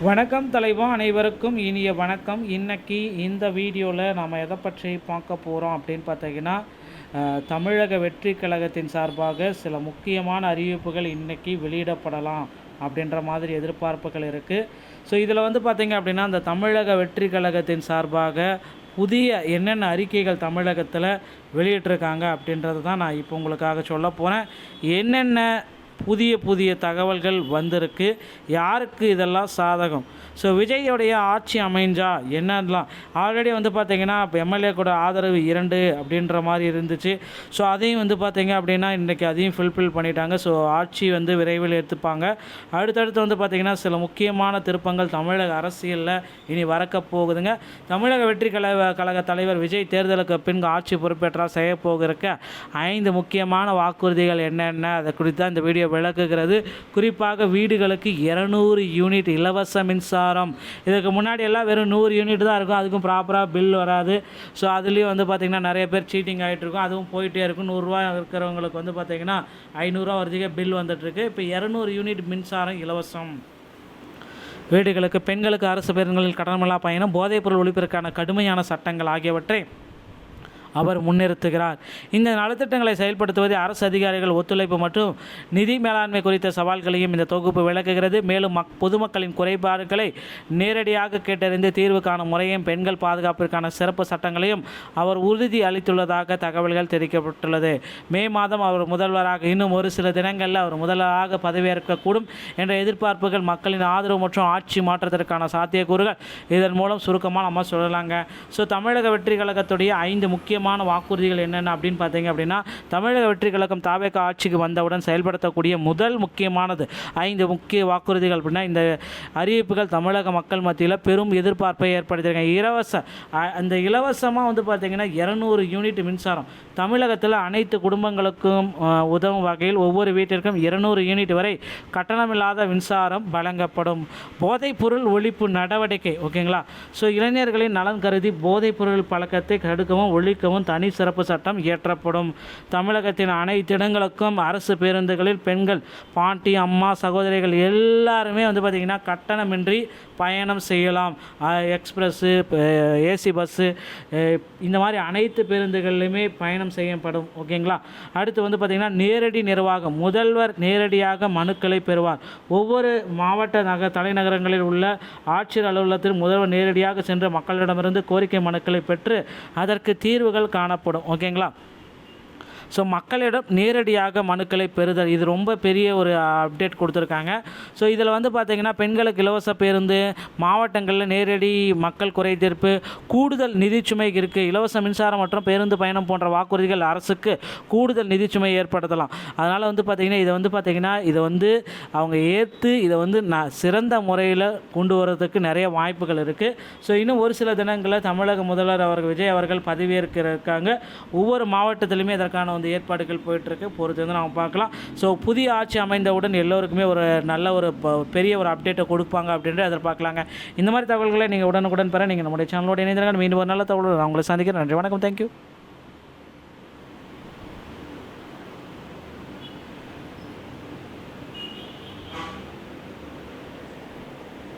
வணக்கம் தலைவா, அனைவருக்கும் இனிய வணக்கம். இன்னைக்கு இந்த வீடியோவில் நாம் எதை பற்றி பார்க்க போகிறோம் அப்படின்னு பார்த்தீங்கன்னா, தமிழக வெற்றி கழகத்தின் சார்பாக சில முக்கியமான அறிவிப்புகள் இன்றைக்கி வெளியிடப்படலாம் அப்படின்ற மாதிரி எதிர்பார்ப்புகள் இருக்குது. ஸோ இதில் பார்த்திங்க அப்படின்னா, அந்த தமிழக வெற்றி கழகத்தின் சார்பாக புதிய என்னென்ன அறிக்கைகள் தமிழகத்தில் வெளியிட்டிருக்காங்க அப்படின்றது தான் நான் இப்போ உங்களுக்காக சொல்ல போகிறேன். என்னென்ன புதிய தகவல்கள் வந்திருக்கு, யாருக்கு இதெல்லாம் சாதகம். ஸோ விஜயோடைய ஆட்சி அமைஞ்சா என்னெல்லாம் ஆல்ரெடி பார்த்திங்கன்னா இப்போ எம்எல்ஏ கூட ஆதரவு 2 அப்படின்ற மாதிரி இருந்துச்சு. ஸோ அதையும் பார்த்திங்க அப்படின்னா இன்றைக்கி அதையும் ஃபுல்ஃபில் பண்ணிட்டாங்க. ஸோ ஆட்சி விரைவில் எடுத்துப்பாங்க. அடுத்தடுத்து பார்த்திங்கன்னா சில முக்கியமான திருப்பங்கள் தமிழக அரசியலில் இனி வரக்க போகுதுங்க. தமிழக வெற்றி கழக தலைவர் விஜய் தேர்தலுக்கு பின் ஆட்சி பொறுப்பேற்றால் செய்ய போகிறக்க 5 முக்கியமான வாக்குறுதிகள் என்னென்ன, அதை குறித்து தான் இந்த வீடியோ விளக்குகிறது. குறிப்பாக வீடுகளுக்கு 200 யூனிட் இலவச மின்சாரம். இதுக்கு முன்னாடி எல்லாம் வெறும் 100 யூனிட் தான் இருக்கும், அதுக்கும் ப்ராப்பராக பில் வராது. ஸோ அதுலேயும் பார்த்திங்கன்னா நிறைய பேர் சீட்டிங் ஆகிட்டு இருக்கும், அதுவும் போயிட்டே இருக்கும். 100 ரூபா இருக்கிறவங்களுக்கு பார்த்திங்கன்னா 500 ரூபா வரைக்கும் பில் வந்துட்டுருக்கு. இப்போ 200 யூனிட் மின்சாரம் இலவசம். வீடுகளுக்கு பெண்களுக்கு அரசு பேருந்துகளில் கடனமில்லா பயணம், போதைப்பொருள் ஒழிப்பிற்கான கடுமையான சட்டங்கள் ஆகியவற்றை அவர் முன்னிறுத்துகிறார். இந்த நலத்திட்டங்களை செயல்படுத்துவதில் அரசு அதிகாரிகள் ஒத்துழைப்பு மற்றும் நிதி மேலாண்மை குறித்த சவால்களையும் இந்த தொகுப்பு விளக்குகிறது. மேலும் பொதுமக்களின் குறைபாடுகளை நேரடியாக கேட்டறிந்து தீர்வு காணும் முறையும் பெண்கள் பாதுகாப்பிற்கான சிறப்பு சட்டங்களையும் அவர் உறுதி அளித்துள்ளதாக தகவல்கள் தெரிவிக்கப்பட்டுள்ளது. மே மாதம் அவர் முதல்வராக இன்னும் ஒரு சில தினங்களில் அவர் முதல்வராக பதவியேற்கக்கூடும் என்ற எதிர்பார்ப்புகள், மக்களின் ஆதரவு மற்றும் ஆட்சி மாற்றத்திற்கான சாத்தியக்கூறுகள் இதன் மூலம் சுருக்கமாக நம்ம சொல்லலாங்க. ஸோ தமிழக வெற்றி கழகத்துடைய 5 முக்கியமான வாக்குறுதிகள் என்னென்ன அப்படின்னு பார்த்தீங்க அப்படின்னா, தமிழக வெற்றி கழகம் தாவேகா ஆட்சிக்கு வந்தவுடன் செயல்படுத்தக்கூடிய முதல் முக்கியமானது 5 முக்கிய வாக்குறுதிகள் அப்படின்னா, இந்த அறிவிப்புகள் தமிழக மக்கள் மத்தியில் பெரும் எதிர்பார்ப்பை ஏற்படுத்தியிருக்காங்க. அந்த இலவசமாக பார்த்தீங்கன்னா 200 யூனிட் மின்சாரம் தமிழகத்தில் அனைத்து குடும்பங்களுக்கும் உதவும் வகையில் ஒவ்வொரு வீட்டிற்கும் 200 யூனிட் வரை கட்டணமில்லாத மின்சாரம் வழங்கப்படும். போதைப்பொருள் ஒழிப்பு நடவடிக்கை ஓகேங்களா. ஸோ இளைஞர்களின் நலன் கருதி போதைப்பொருள் பழக்கத்தை தடுக்கவும் ஒழிக்கவும் தனி சிறப்பு சட்டம் இயற்றப்படும். தமிழகத்தின் அனைத்து இடங்களுக்கும் அரசு பேருந்துகளில் பெண்கள், பாட்டி, அம்மா, சகோதரிகள் எல்லாருமே பார்த்திங்கன்னா கட்டணமின்றி பயணம் செய்யலாம். எக்ஸ்பிரஸ்ஸு, ஏசி பஸ்ஸு, இந்த மாதிரி அனைத்து பேருந்துகளிலுமே பயணம் செய்யப்படும் ஓகேங்களா. அடுத்து பார்த்திங்கன்னா நேரடி நிர்வாகம். முதல்வர் நேரடியாக மனுக்களை பெறுவார். ஒவ்வொரு மாவட்ட தலைநகரங்களில் உள்ள ஆட்சியர் அலுவலகத்தில் முதல்வர் நேரடியாக சென்று மக்களிடமிருந்து கோரிக்கை மனுக்களை பெற்று அதற்கு தீர்வுகள் காணப்படும் ஓகேங்களா. ஸோ மக்களிடம் நேரடியாக மனுக்களை பெறுதல், இது ரொம்ப பெரிய ஒரு அப்டேட் கொடுத்துருக்காங்க. ஸோ இதில் பார்த்திங்கன்னா பெண்களுக்கு இலவச பேருந்து, மாவட்டங்களில் நேரடி மக்கள் குறை தீர்ப்பு, கூடுதல் நிதிச்சுமை இருக்குது. இலவச மின்சாரம் மற்றும் பேருந்து பயணம் போன்ற வாக்குறுதிகள் அரசுக்கு கூடுதல் நிதிச்சுமை ஏற்படுத்தலாம். அதனால் பார்த்திங்கன்னா இதை பார்த்திங்கன்னா இதை அவங்க ஏற்று இதை சிறந்த முறையில் கொண்டு வரதுக்கு நிறைய வாய்ப்புகள் இருக்குது. ஸோ இன்னும் ஒரு சில தினங்களில் தமிழக முதல்வர் விஜய் அவர்கள் பதவியேற்கிறாங்க. ஒவ்வொரு மாவட்டத்திலுமே இதற்கான ஏற்பாடுகள் போயிட்டுருக்கு, பொறுத்து நாம் பார்க்கலாம். ஸோ புதிய ஆட்சி அமைந்தவுடன் எல்லோருக்குமே ஒரு நல்ல ஒரு பெரிய ஒரு அப்டேட்டை கொடுப்பாங்க அப்படின்ட்டு எதிர்பார்க்கலாங்க. இந்த மாதிரி தகவல்களை நீங்கள் உடனுக்குடன் பெற நீங்கள் நம்முடைய சேனலோட இணைந்திருங்க. மீண்டும் ஒரு நல்ல தகவல் உங்களை சந்திக்கிறேன். நன்றி, வணக்கம், தேங்க்யூ.